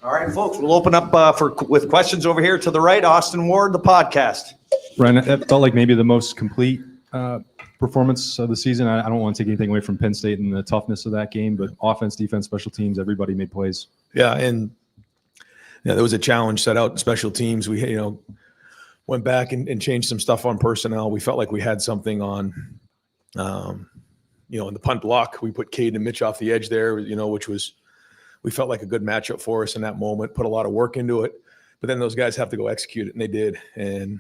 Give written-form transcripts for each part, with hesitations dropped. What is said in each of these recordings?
All right, folks, we'll open up with questions over here to the right. Austin Ward, the podcast. Ryan, that felt like maybe the most complete performance of the season. I don't want to take anything away from Penn State and the toughness of that game, but offense, defense, special teams, everybody made plays. Yeah, and there was a challenge set out in special teams. We went back and changed some stuff on personnel. We felt like we had something on, in the punt block. We put Cade and Mitch off the edge there, which was we felt like a good matchup for us in that moment. Put a lot of work into it, but then those guys have to go execute it, and they did. And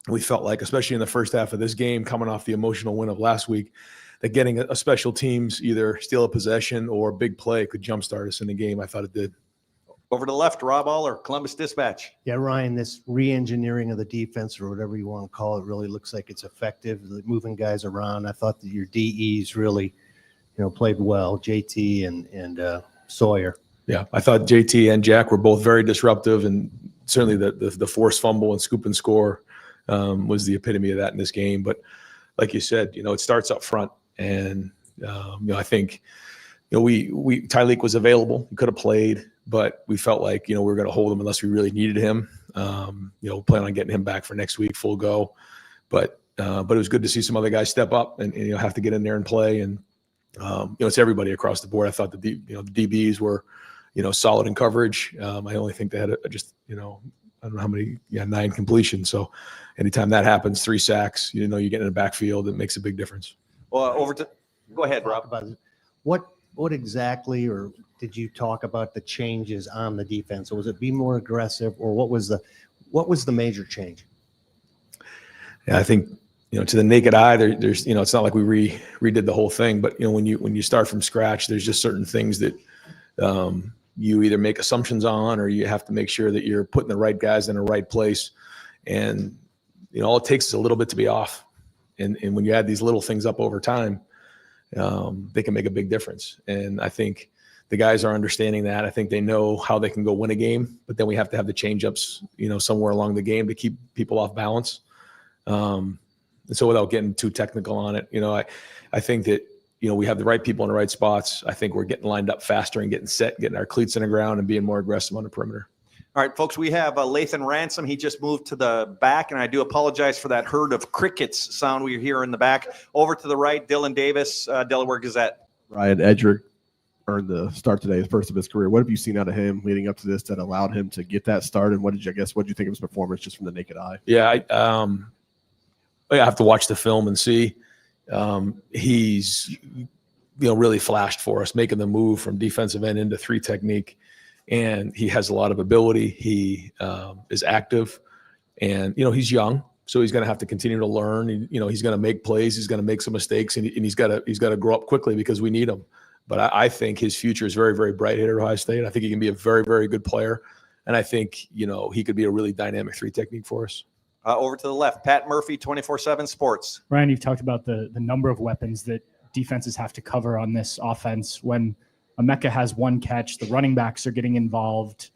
we felt like, especially in the first half of this game, coming off the emotional win of last week, that getting a special teams either steal a possession or a big play could jumpstart us in the game. I thought it did. Over to the left, Rob Aller, Columbus Dispatch. Yeah, Ryan, this re-engineering of the defense or whatever you want to call it really looks like it's effective. Moving guys around. I thought that your DEs really, played well. JT and Sawyer. Yeah, I thought JT and Jack were both very disruptive, and certainly the forced fumble and scoop and score was the epitome of that in this game. But like you said, it starts up front, and I think Tyleek was available. He could have played, but we felt like we were going to hold him unless we really needed him. Plan on getting him back for next week, full go. But it was good to see some other guys step up and have to get in there and play. And it's everybody across the board. I thought the DBs were solid in coverage. I only think they had I don't know how many, 9 completions. So anytime that happens, 3 sacks, you get in the backfield, it makes a big difference. Well, go ahead, Rob. What exactly, or did you talk about the changes on the defense? Or was it be more aggressive, or what was the major change? Yeah, I think, to the naked eye, there's, it's not like we redid the whole thing, but when you start from scratch, there's just certain things that you either make assumptions on, or you have to make sure that you're putting the right guys in the right place. And, all it takes is a little bit to be off. And when you add these little things up over time, they can make a big difference. And I think the guys are understanding that. I think they know how they can go win a game, but then we have to have the change-ups, somewhere along the game to keep people off balance. And so without getting too technical on it, I think that, we have the right people in the right spots. I think we're getting lined up faster and getting set, getting our cleats in the ground and being more aggressive on the perimeter. All right, folks, we have Lathan Ransom. He just moved to the back, and I do apologize for that herd of crickets sound we hear in the back. Over to the right, Dylan Davis, Delaware Gazette. Ryan Edrick earned the start today, the first of his career. What have you seen out of him leading up to this that allowed him to get that start? And what did you think of his performance just from the naked eye? Yeah, I have to watch the film and see. He's, really flashed for us, making the move from defensive end into 3 technique. And he has a lot of ability. He is active, and, he's young, so he's going to have to continue to learn. He's going to make plays. He's going to make some mistakes, and he's got to grow up quickly because we need him. But I think his future is very, very bright here at Ohio State. I think he can be a very, very good player. And I think, he could be a really dynamic 3 technique for us. Over to the left, Pat Murphy, 24/7 Sports. Ryan, you've talked about the number of weapons that defenses have to cover on this offense. When Emeka has 1 catch, the running backs are getting involved,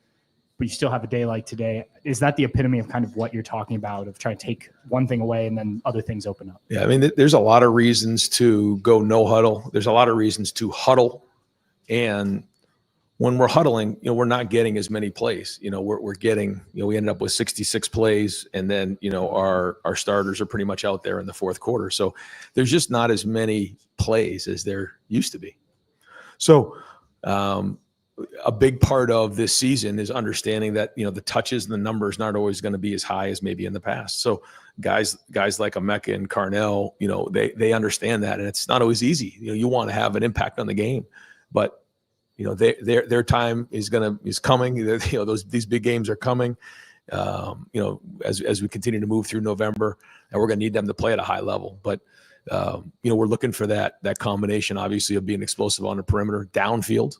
but you still have a day like today. Is that the epitome of kind of what you're talking about, of trying to take one thing away and then other things open up? Yeah, I mean, there's a lot of reasons to go no huddle. There's a lot of reasons to huddle. And when we're huddling, we're not getting as many plays. We're getting, we ended up with 66 plays, and then, our starters are pretty much out there in the fourth quarter. So there's just not as many plays as there used to be. So a big part of this season is understanding that, the touches and the numbers aren't always going to be as high as maybe in the past. So guys like Emeka and Carnell, they understand that, and it's not always easy. You want to have an impact on the game, but their time is coming. These big games are coming. As we continue to move through November, and we're going to need them to play at a high level. But we're looking for that combination, obviously, of being explosive on the perimeter, downfield,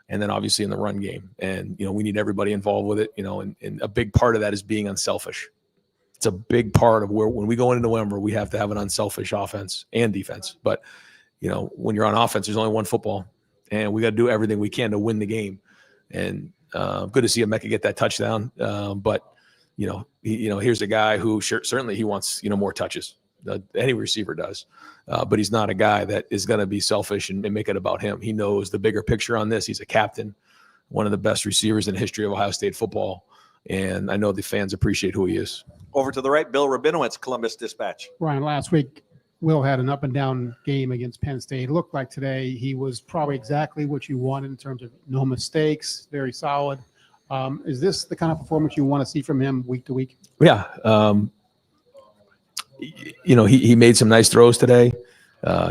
and then obviously in the run game. And we need everybody involved with it. And a big part of that is being unselfish. It's a big part of when we go into November, we have to have an unselfish offense and defense. But when you're on offense, there's only one football. And we got to do everything we can to win the game. And good to see Emeka get that touchdown. But here's a guy who certainly he wants more touches. Any receiver does, but he's not a guy that is going to be selfish and make it about him. He knows the bigger picture on this. He's a captain. one of the best receivers in the history of Ohio State football. And I know the fans appreciate who he is. Over to the right, Bill Rabinowitz, Columbus Dispatch. Ryan, last week, Will had an up and down game against Penn State. It looked like today he was probably exactly what you wanted in terms of no mistakes, very solid. Is this the kind of performance you want to see from him week to week? Yeah. He made some nice throws today.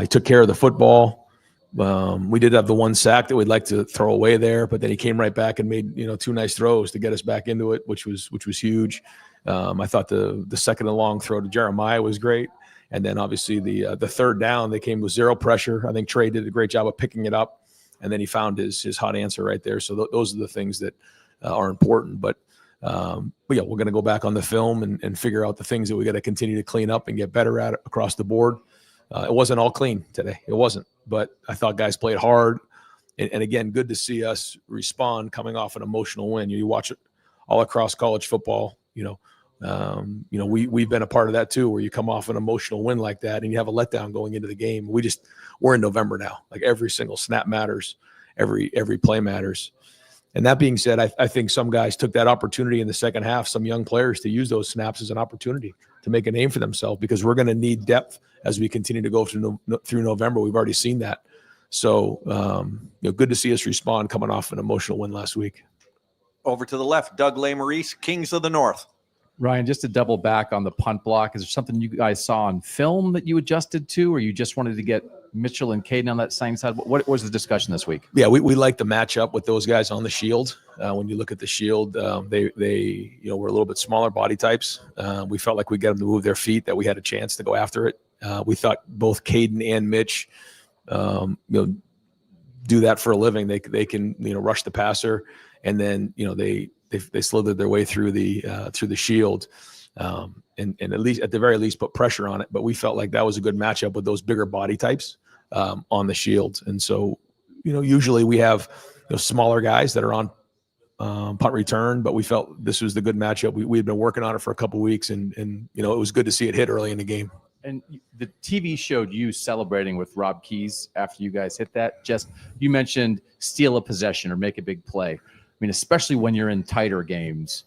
He took care of the football. We did have the one sack that we'd like to throw away there, but then he came right back and made, 2 nice throws to get us back into it, which was huge. I thought the second and long throw to Jeremiah was great. And then obviously the third down, they came with 0 pressure. I think Trey did a great job of picking it up, and then he found his hot answer right there. So those are the things that are important. But yeah, we're going to go back on the film and figure out the things that we got to continue to clean up and get better at across the board. It wasn't all clean today. It wasn't. But I thought guys played hard. And again, good to see us respond coming off an emotional win. You watch it all across college football, we've been a part of that too, where you come off an emotional win like that and you have a letdown going into the game. We're in November now. Like every single snap matters, every play matters. And that being said, I think some guys took that opportunity in the second half, some young players, to use those snaps as an opportunity to make a name for themselves, because we're going to need depth as we continue to go through November. We've already seen that. So, good to see us respond coming off an emotional win last week. Over to the left, Doug Lesmerises, Kings of the North. Ryan, just to double back on the punt block, is there something you guys saw on film that you adjusted to, or you just wanted to get Mitchell and Caden on that same side? What was the discussion this week? Yeah, we like the matchup with those guys on the shield. When you look at the shield, they were a little bit smaller body types. We felt like we got them to move their feet, that we had a chance to go after it. We thought both Caden and Mitch, do that for a living. They can rush the passer, and then they slithered their way through the shield, and at the very least put pressure on it. But we felt like that was a good matchup with those bigger body types on the shield. And so usually we have smaller guys that are on punt return, but we felt this was the good matchup. We had been working on it for a couple of weeks, and it was good to see it hit early in the game. And the TV showed you celebrating with Rob Keys after you guys hit that. You mentioned steal a possession or make a big play. I mean, especially when you're in tighter games.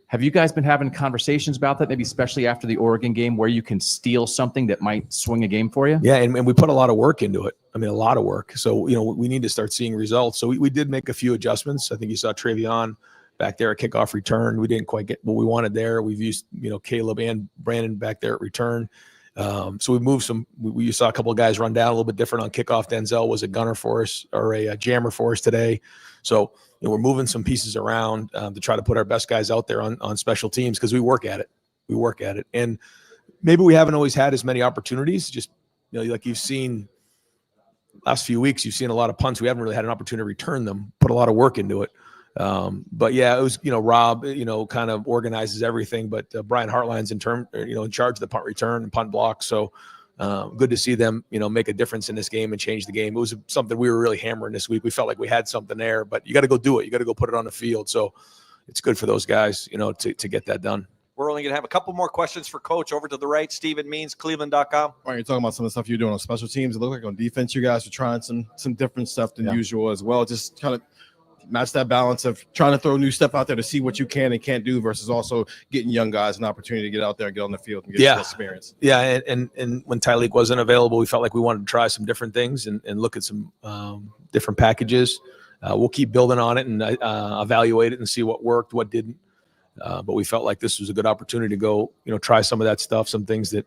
Have you guys been having conversations about that, maybe especially after the Oregon game, where you can steal something that might swing a game for you? Yeah, and we put a lot of work into it. I mean, a lot of work. So, we need to start seeing results. So we did make a few adjustments. I think you saw Travion back there at kickoff return. We didn't quite get what we wanted there. We've used, Caleb and Brandon back there at return. So we moved you saw a couple of guys run down a little bit different on kickoff. Denzel was a gunner for us, or a jammer for us today. So we're moving some pieces around to try to put our best guys out there on special teams, because we work at it. And maybe we haven't always had as many opportunities. Just, like you've seen last few weeks, you've seen a lot of punts. We haven't really had an opportunity to return them, put a lot of work into it. But yeah, it was, Rob, kind of organizes everything, but Brian Hartline's in charge of the punt return and punt block. So good to see them, make a difference in this game and change the game. It was something we were really hammering this week. We felt like we had something there, but you got to go do it. You got to go put it on the field. So it's good for those guys, to get that done. We're only going to have a couple more questions for Coach. Over to the right, Stephen Means, Cleveland.com. Right, you're talking about some of the stuff you're doing on special teams. It looked like on defense, you guys are trying some different stuff than usual as well. Just kind of match that balance of trying to throw new stuff out there to see what you can and can't do, versus also getting young guys an opportunity to get out there and get on the field and get some experience. Yeah, and when Tyleek wasn't available, we felt like we wanted to try some different things and look at some different packages. We'll keep building on it and evaluate it and see what worked, what didn't. But we felt like this was a good opportunity to go, try some of that stuff, some things that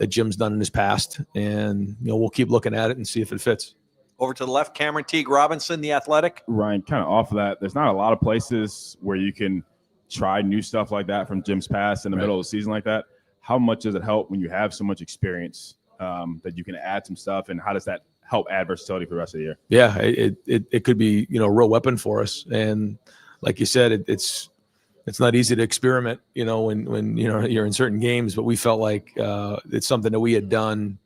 Jim's done in his past, and we'll keep looking at it and see if it fits. Over to the left, Cameron Teague Robinson, The Athletic. Ryan, kind of off of that, there's not a lot of places where you can try new stuff like that from Jim's past in the middle of the season like that. How much does it help when you have so much experience that you can add some stuff, and how does that help add versatility for the rest of the year? Yeah, it could be, a real weapon for us. And like you said, it's not easy to experiment, when you're in certain games, but we felt like it's something that we had done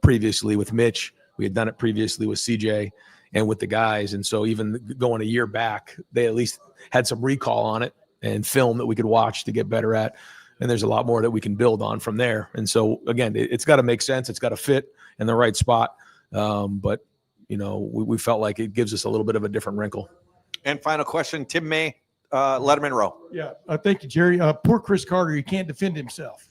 previously with Mitch. We had done it previously with CJ and with the guys. And so even going a year back, they at least had some recall on it and film that we could watch to get better at. And there's a lot more that we can build on from there. And so, again, it's got to make sense. It's got to fit in the right spot. But, we felt like it gives us a little bit of a different wrinkle. And final question, Tim May, Letterman Row. Yeah, thank you, Jerry. Poor Chris Carter, he can't defend himself.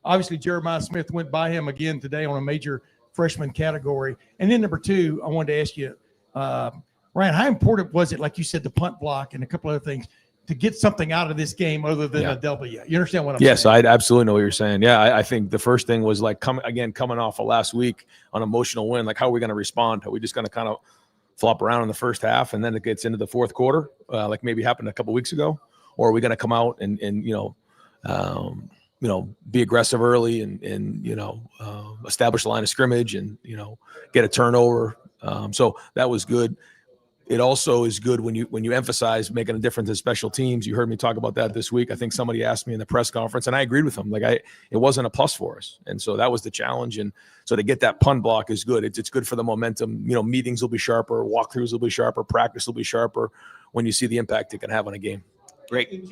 Obviously Jeremiah Smith went by him again today on a major freshman category. And then number two, I wanted to ask you, Ryan, how important was it, like you said, the punt block and a couple other things, to get something out of this game other than a W? You understand what I'm saying? Yes, I absolutely know what you're saying. Yeah, I think the first thing was like coming off of last week on emotional win. Like, how are we going to respond? Are we just going to kind of flop around in the first half and then it gets into the fourth quarter, like maybe happened a couple weeks ago? Or are we going to come out and be aggressive early and establish a line of scrimmage and get a turnover? So that was good. It also is good when you emphasize making a difference in special teams. You heard me talk about that this week. I think somebody asked me in the press conference, and I agreed with them. It wasn't a plus for us, and so that was the challenge. And so to get that punt block is good. It's good for the momentum. Meetings will be sharper, walkthroughs will be sharper, practice will be sharper when you see the impact it can have on a game. Great.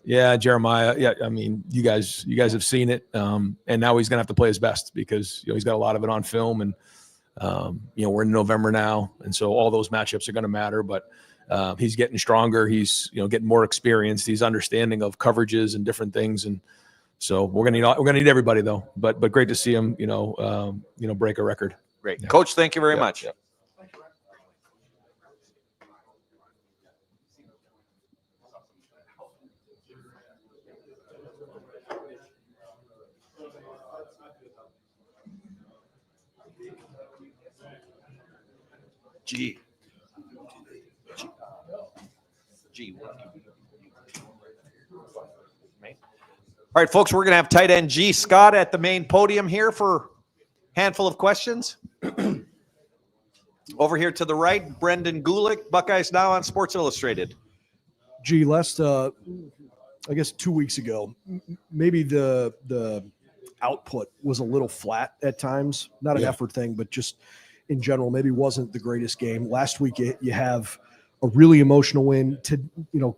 Yeah, Jeremiah. Yeah, I mean, you guys have seen it, and now he's gonna have to play his best because he's got a lot of it on film, and we're in November now, and so all those matchups are going to matter. But he's getting stronger. He's getting more experienced. He's understanding of coverages and different things, and so we're gonna need everybody though. But great to see him break a record. Great, Yeah. Coach. Thank you very much. Yeah. G. All right, folks, we're going to have tight end G. Scott at the main podium here for a handful of questions. Over here to the right, Brendan Gulick, Buckeyes Now on Sports Illustrated. G, last, I guess 2 weeks ago, maybe the output was a little flat at times. Not an effort thing, but just in general, maybe wasn't the greatest game. Last week, you have a really emotional win.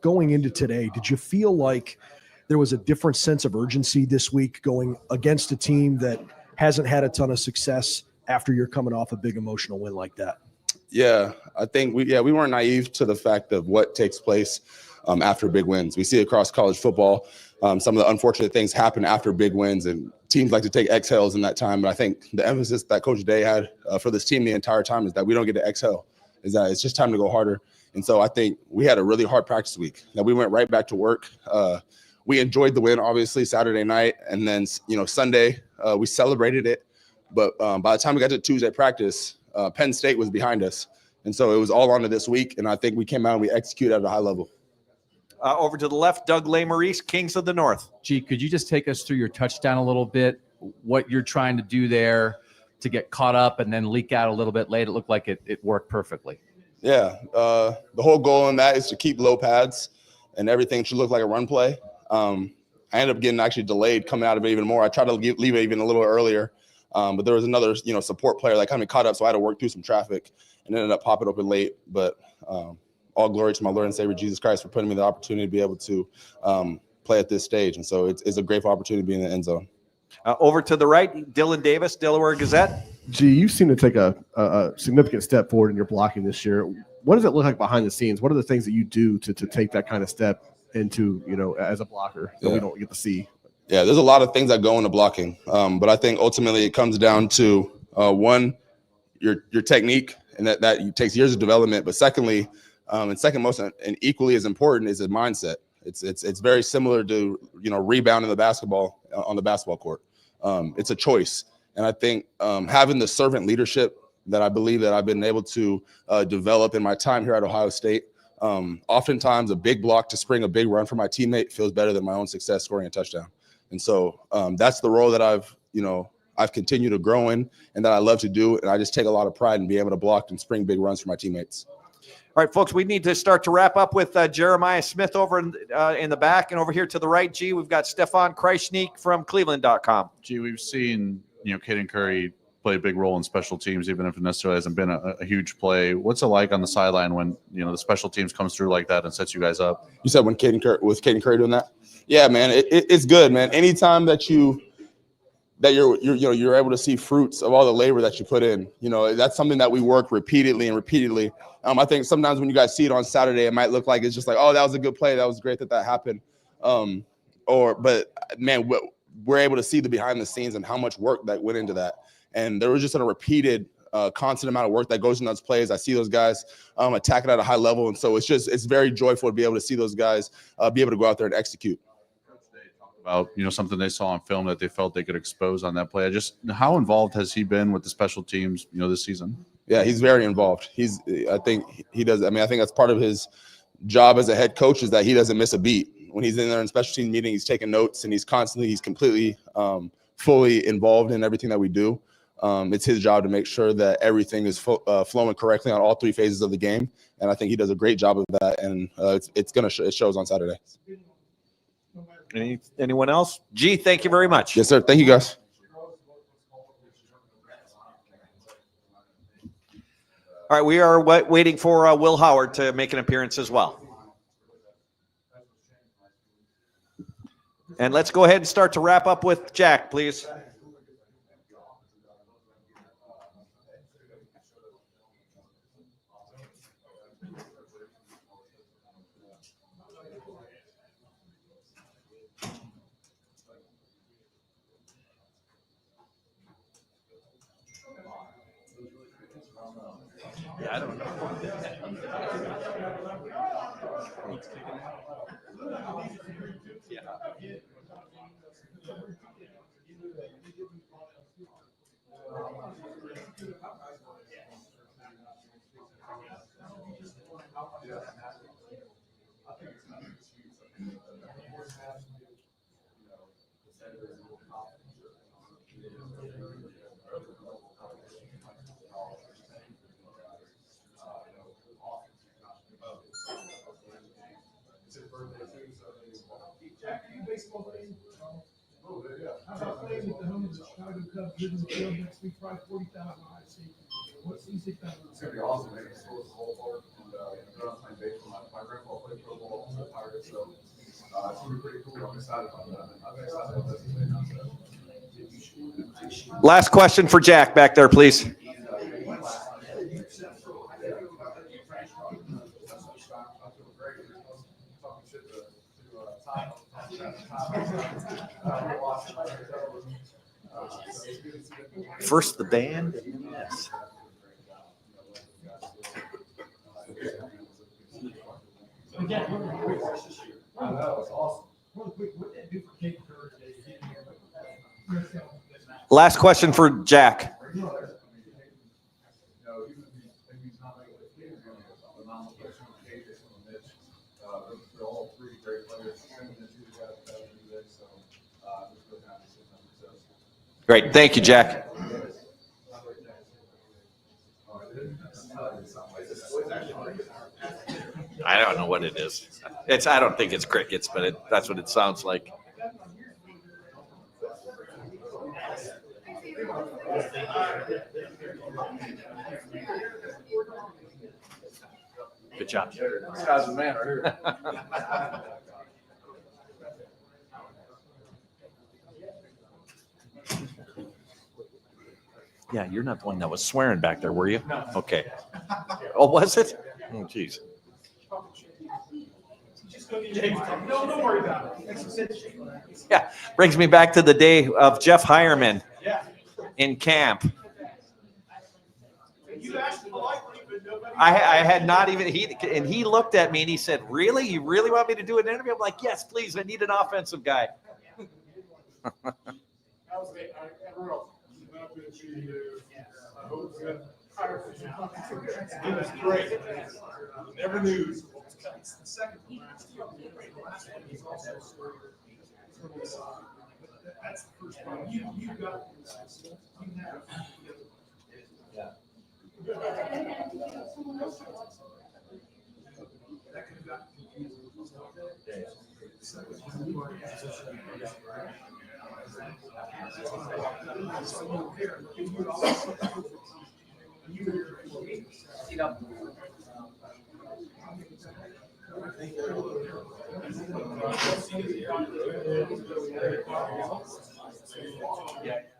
Going into today, did you feel like there was a different sense of urgency this week going against a team that hasn't had a ton of success after you're coming off a big emotional win like that? Yeah, I think we weren't naive to the fact of what takes place after big wins. We see across college football, some of the unfortunate things happen after big wins, and teams like to take exhales in that time. But I think the emphasis that Coach Day had for this team the entire time is that we don't get to exhale, is that it's just time to go harder. And so I think we had a really hard practice week, that we went right back to work. We enjoyed the win, obviously, Saturday night. And then, Sunday, we celebrated it. But by the time we got to Tuesday practice, Penn State was behind us. And so it was all on to this week. And I think we came out and we executed at a high level. Over to the left, Doug Lesmerises, Kings of the North. G, could you just take us through your touchdown a little bit, what you're trying to do there to get caught up and then leak out a little bit late? It looked like it worked perfectly. Yeah, the whole goal in that is to keep low pads, and everything should look like a run play. I ended up getting actually delayed coming out of it even more. I tried to leave it even a little earlier, but there was another support player that kind of caught up, so I had to work through some traffic and ended up popping open late. But all glory to my Lord and Savior Jesus Christ for putting me the opportunity to be able to play at this stage. And so it's a grateful opportunity to be in the end zone. Over to the right, Dylan Davis, Delaware Gazette. Gee, you seem to take a significant step forward in your blocking this year. What does it look like behind the scenes? What are the things that you do to take that kind of step into, as a blocker that we don't get to see? Yeah, there's a lot of things that go into blocking. But I think ultimately it comes down to, one, your technique, and that takes years of development. But secondly, and second most and equally as important is a mindset. It's very similar to rebounding the basketball on the basketball court. It's a choice, and I think having the servant leadership that I believe that I've been able to develop in my time here at Ohio State. Oftentimes, a big block to spring a big run for my teammate feels better than my own success scoring a touchdown, and so that's the role that I've continued to grow in, and that I love to do, and I just take a lot of pride in being able to block and spring big runs for my teammates. All right, folks, we need to start to wrap up with Jeremiah Smith over in the back. And over here to the right, G, we've got Stefan Kreisnik from Cleveland.com. G, we've seen, Caden Curry play a big role in special teams, even if it necessarily hasn't been a huge play. What's it like on the sideline when, the special teams comes through like that and sets you guys up? You said was Caden Curry doing that? Yeah, man, it's good, man. Anytime that that you're able to see fruits of all the labor that you put in. You know, that's something that we work repeatedly and repeatedly. I think sometimes when you guys see it on Saturday, it might look like it's just like, oh, that was a good play. That was great that happened. But man, we're able to see the behind the scenes and how much work that went into that. And there was just a repeated, constant amount of work that goes into those plays. I see those guys attacking at a high level. And so it's very joyful to be able to see those guys be able to go out there and execute. About, you know, something they saw on film that they felt they could expose on that play. How involved has he been with the special teams, you know, this season? Yeah, he's very involved. I think he does. I mean, I think that's part of his job as a head coach is that he doesn't miss a beat. When he's in there in special team meeting, he's taking notes and he's completely fully involved in everything that we do. It's his job to make sure that everything is flowing correctly on all three phases of the game. And I think he does a great job of that. And it shows on Saturday. Anyone else? G, thank you very much. Yes, sir. Thank you, guys. All right, we are waiting for Will Howard to make an appearance as well. And let's go ahead and start to wrap up with Jack, please. Yeah, I don't know. Last question for Jack back there, please. First the band, yes. Last question for Jack. Great. Thank you, Jack. I don't know what it is. I don't think it's crickets, but that's what it sounds like. Good job. This guy's the man right here. Yeah, you're not the one that was swearing back there, were you? No. Okay. Oh, was it? Oh, geez. Don't worry about it. Yeah, brings me back to the day of Jeff Hireman in camp. I had not even, he looked at me and he said, really? You really want me to do an interview? I'm like, yes, please. I need an offensive guy. Great. Never knew. That's the first one. You got Yeah.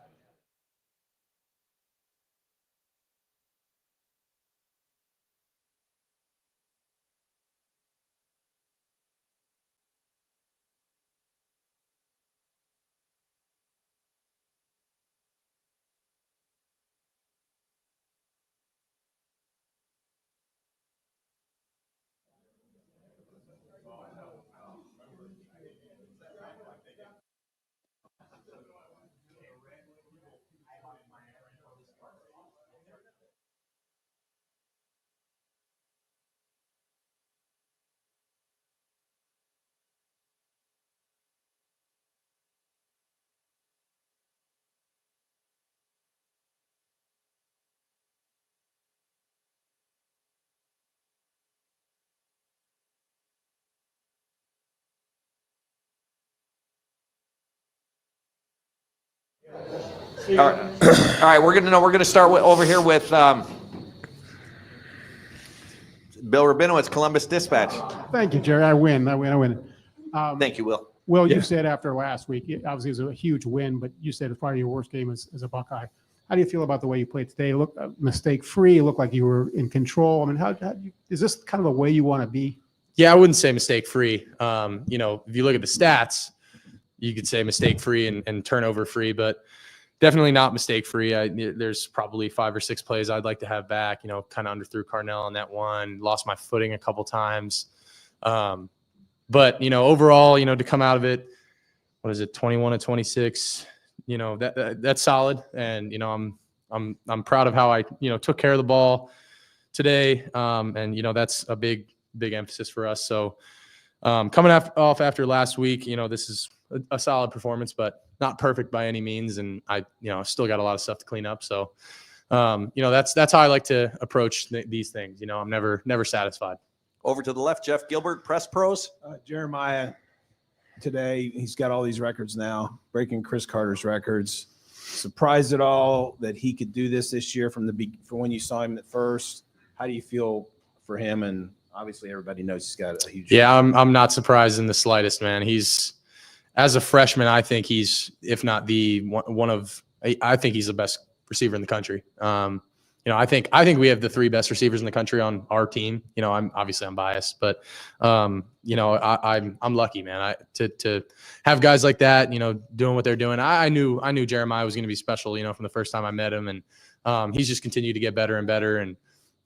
All right. All right, we're gonna start over here with Bill Rabinowitz, Columbus Dispatch. Thank you, Jerry. I win. Thank you, Will. Will, you said after last week, obviously it was a huge win, but you said it's probably your worst game as a Buckeye. How do you feel about the way you played today? Look, mistake-free. It looked like you were in control. I mean, is this kind of the way you want to be? Yeah, I wouldn't say mistake-free. If you look at the stats, you could say mistake-free and turnover-free, but definitely not mistake-free. There's probably 5 or 6 plays I'd like to have back. Kind of underthrew Carnell on that one. Lost my footing a couple times. But overall, to come out of it, 21-26. That's solid, and I'm proud of how I took care of the ball today, and that's a big emphasis for us. So coming off after last week, this is a solid performance, but not perfect by any means, and I still got a lot of stuff to clean up. So that's how I like to approach these things. I'm never satisfied. Over to the left, Jeff Gilbert, Press Pros. Jeremiah, today, he's got all these records now, breaking Chris Carter's records. Surprised at all that he could do this year from when you saw him at first? How do you feel for him? And obviously, everybody knows he's got a huge. Yeah, I'm not surprised in the slightest, man. He's, as a freshman, I think he's, if not the I think he's the best receiver in the country. I think we have the 3 best receivers in the country on our team. I'm biased, but I'm lucky, man. To have guys like that, doing what they're doing. I knew Jeremiah was going to be special, from the first time I met him, and he's just continued to get better and better, and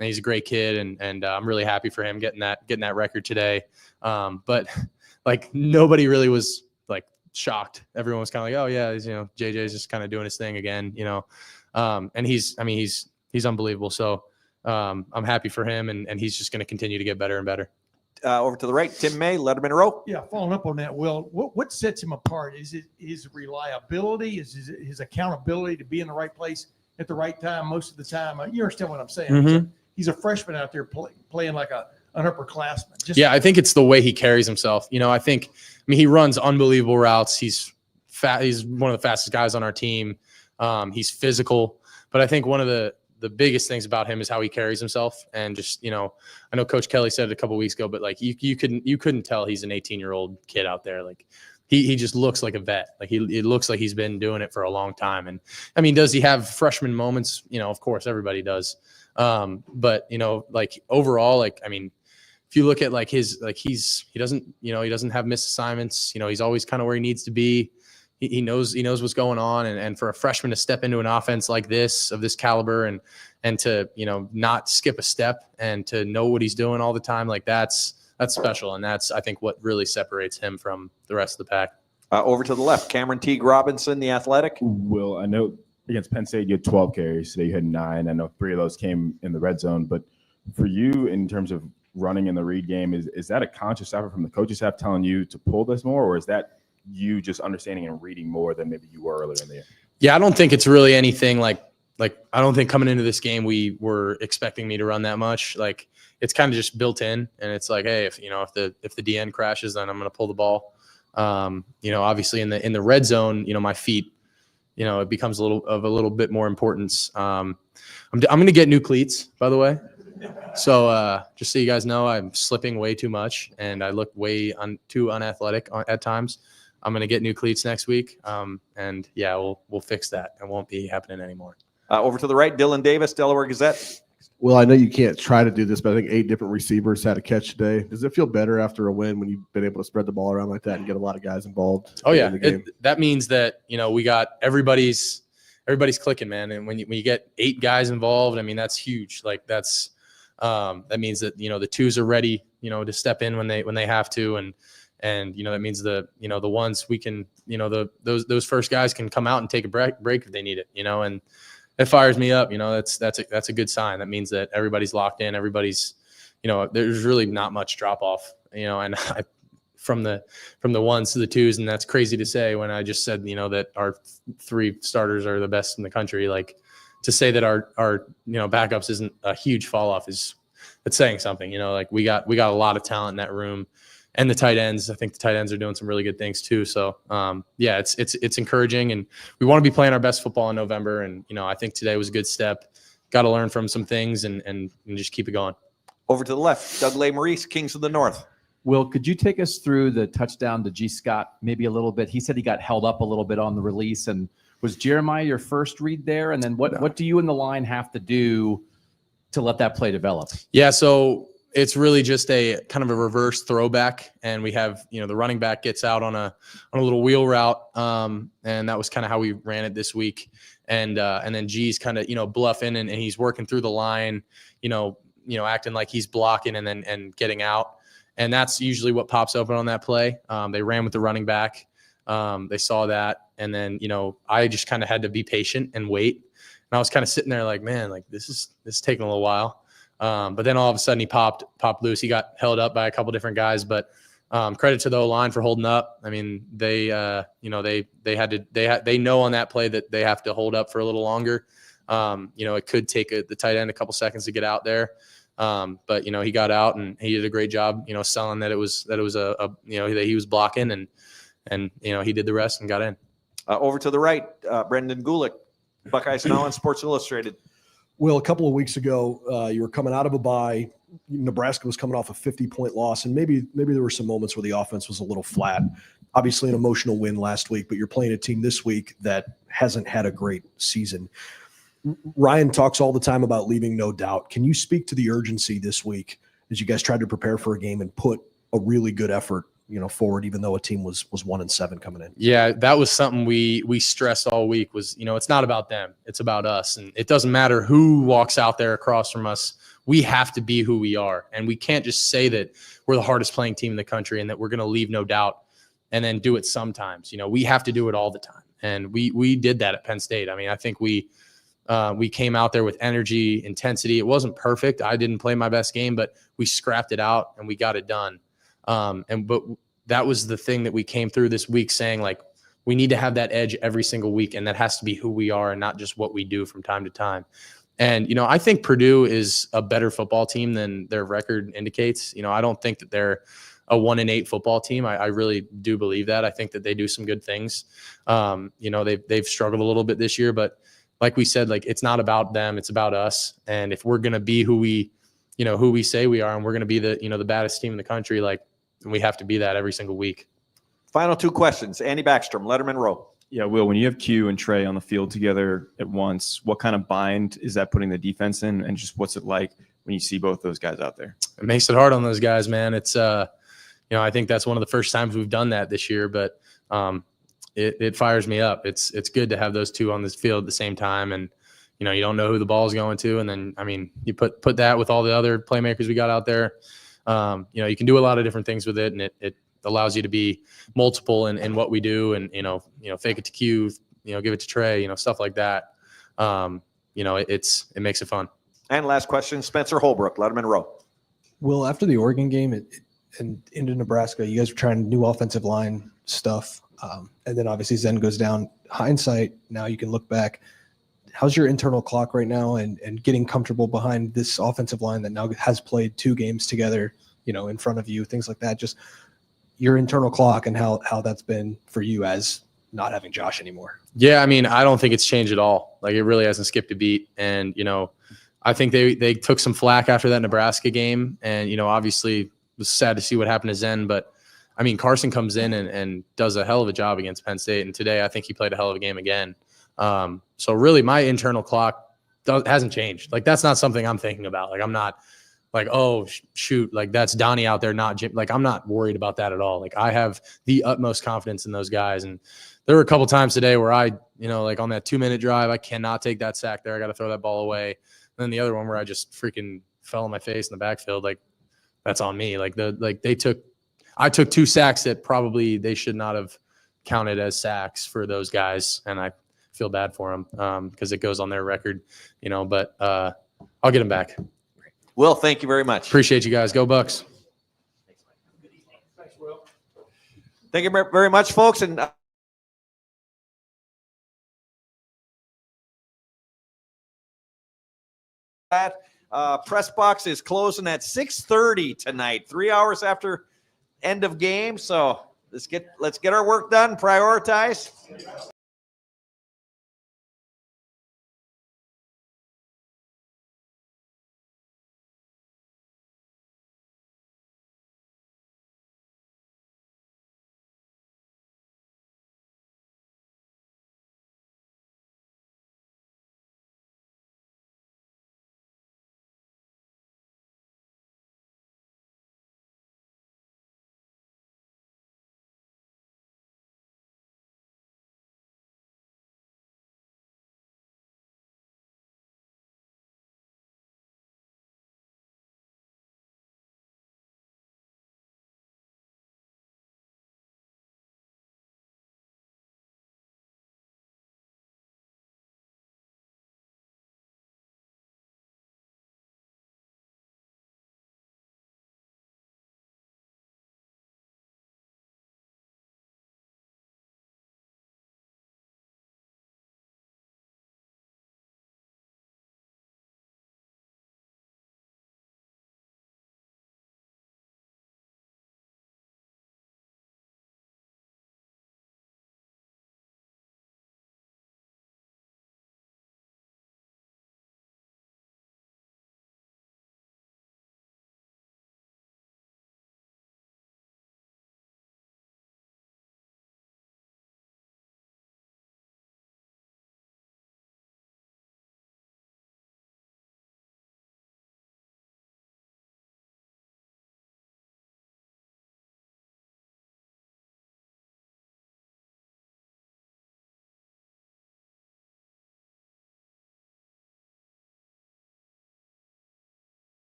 he's a great kid, and I'm really happy for him getting that record today. But like nobody really was like shocked. Everyone was kind of like, oh yeah, JJ's just kind of doing his thing again, and he's unbelievable. So I'm happy for him, and he's just going to continue to get better and better. Over to the right, Tim May, Letterman Row. Yeah, following up on that, Will, what sets him apart? Is it his reliability? Is his accountability to be in the right place at the right time most of the time? You understand what I'm saying? Mm-hmm. He's a freshman out there playing like an upperclassman. I think it's the way he carries himself. He runs unbelievable routes. He's fat. He's one of the fastest guys on our team. He's physical, but I think one of the biggest things about him is how he carries himself. And just, I know Coach Kelly said it a couple of weeks ago, but like you couldn't tell he's an 18-year-old kid out there. Like he just looks like a vet. Like it looks like he's been doing it for a long time. And does he have freshman moments? Of course everybody does. But like overall, if you look at he doesn't have missed assignments. He's always kind of where he needs to be. He knows what's going on, and for a freshman to step into an offense like this, of this caliber, and to not skip a step, and to know what he's doing all the time, like that's special, and that's I think what really separates him from the rest of the pack. Over to the left, Cameron Teague Robinson, the Athletic. Will, I know against Penn State you had 12 carries today. You had 9. I know 3 of those came in the red zone, but for you in terms of running in the read game, is that a conscious effort from the coaching staff telling you to pull this more, or is that you just understanding and reading more than maybe you were earlier in the year? Yeah, I don't think it's really anything like I don't think coming into this game we were expecting me to run that much. Like it's kind of just built in, and it's like, hey, if the DN crashes, then I'm going to pull the ball. Obviously in the red zone, my feet, it becomes a little bit more importance. I'm going to get new cleats, by the way. So just so you guys know, I'm slipping way too much, and I look way too unathletic at times. I'm going to get new cleats next week. And yeah, we'll fix that. It won't be happening anymore. Over to the right, Dylan Davis, Delaware Gazette. Well, I know you can't try to do this, but I think 8 different receivers had a catch today. Does it feel better after a win when you've been able to spread the ball around like that and get a lot of guys involved? Oh yeah. In the game? That means that, we got everybody's clicking, man. And when you get 8 guys involved, that's huge. Like that means that, the twos are ready, to step in when they have to. And that means the ones we can, those first guys can come out and take a break if they need it, and it fires me up. That's a good sign. That means that everybody's locked in. Everybody's, there's really not much drop off, and from the ones to the twos. And that's crazy to say when I just said, that our 3 starters are the best in the country. Like to say that our backups isn't a huge fall off it's saying something, like we got a lot of talent in that room. and the tight ends. I think the tight ends are doing some really good things too. So yeah, it's encouraging, and we want to be playing our best football in November. And I think today was a good step. Got to learn from some things and just keep it going. Over to the left, Doug Maurice, Kings of the North. Will, could you take us through the touchdown to G. Scott maybe a little bit? He said he got held up a little bit on the release. And was Jeremiah your first read there? And then what do you in the line have to do to let that play develop? Yeah, so it's really just a kind of a reverse throwback. And we have, the running back gets out on a little wheel route. And that was kind of how we ran it this week. And then G's kind of, bluffing and he's working through the line, acting like he's blocking and getting out. And that's usually what pops open on that play. They ran with the running back. They saw that. And then, I just kind of had to be patient and wait. And I was kind of sitting there like, man, like this is taking a little while. But then all of a sudden he popped loose. He got held up by a couple different guys, but credit to the O-line for holding up. I mean, they know on that play that they have to hold up for a little longer. It could take the tight end a couple seconds to get out there. But he got out and he did a great job, selling that it was that he was blocking and he did the rest and got in. Over to the right, Brendan Gulick, BuckeyesNow and Sports Illustrated. Will, a couple of weeks ago, you were coming out of a bye. Nebraska was coming off a 50-point loss, and maybe there were some moments where the offense was a little flat. Obviously, an emotional win last week, but you're playing a team this week that hasn't had a great season. Ryan talks all the time about leaving no doubt. Can you speak to the urgency this week as you guys tried to prepare for a game and put a really good effort, forward, even though a team was 1-7 coming in? Yeah, that was something we stressed all week was, it's not about them. It's about us. And it doesn't matter who walks out there across from us. We have to be who we are. And we can't just say that we're the hardest playing team in the country and that we're going to leave no doubt and then do it sometimes. We have to do it all the time. And we did that at Penn State. I mean, I think we came out there with energy, intensity. It wasn't perfect. I didn't play my best game, but we scrapped it out and we got it done. But that was the thing that we came through this week saying, like, we need to have that edge every single week, and that has to be who we are and not just what we do from time to time. And, I think Purdue is a better football team than their record indicates. I don't think that they're a 1-8 football team. I really do believe that. I think that they do some good things. They've struggled a little bit this year, but like we said, like, it's not about them, it's about us. And if we're going to be who we say we are, and we're going to be the baddest team in the country, like, we have to be that every single week. Final two questions. Andy Backstrom, Letterman Row. Yeah, Will, when you have Q and Trey on the field together at once, what kind of bind is that putting the defense in? And just what's it like when you see both those guys out there? It makes it hard on those guys, man. It's, I think that's one of the first times we've done that this year, but it fires me up. It's good to have those two on this field at the same time. And, you don't know who the ball is going to. And then, I mean, you put that with all the other playmakers we got out there. You can do a lot of different things with it, and it allows you to be multiple in what we do, and fake it to Q, give it to Trey, stuff like that. It makes it fun. And last question, Spencer Holbrook, Letterman Row. Will, after the Oregon game and into Nebraska, you guys were trying new offensive line stuff, and then obviously Zen goes down. Hindsight, now you can look back. How's your internal clock right now and getting comfortable behind this offensive line that now has played 2 games together, in front of you, things like that? Just your internal clock and how that's been for you as not having Josh anymore. Yeah, I mean, I don't think it's changed at all. Like, it really hasn't skipped a beat. And, I think they took some flack after that Nebraska game. And, obviously it was sad to see what happened to Zen. But, I mean, Carson comes in and does a hell of a job against Penn State. And today I think he played a hell of a game again. So really my internal clock hasn't changed. Like, that's not something I'm thinking about. Like, I'm not like, oh, shoot, like, that's Donnie out there, not Jim. Like, I'm not worried about that at all. Like, I have the utmost confidence in those guys. And there were a couple times today where I, like on that 2-minute drive, I cannot take that sack there. I got to throw that ball away. And then the other one where I just freaking fell on my face in the backfield. Like, that's on me. I took 2 sacks that probably they should not have counted as sacks for those guys. And I feel bad for them because it goes on their record, but I'll get them back. Will, thank you very much. Appreciate you guys. Go Bucks. Thank you very much, folks. And press box is closing at 6:30 tonight, 3 hours after end of game. So let's get our work done, prioritize.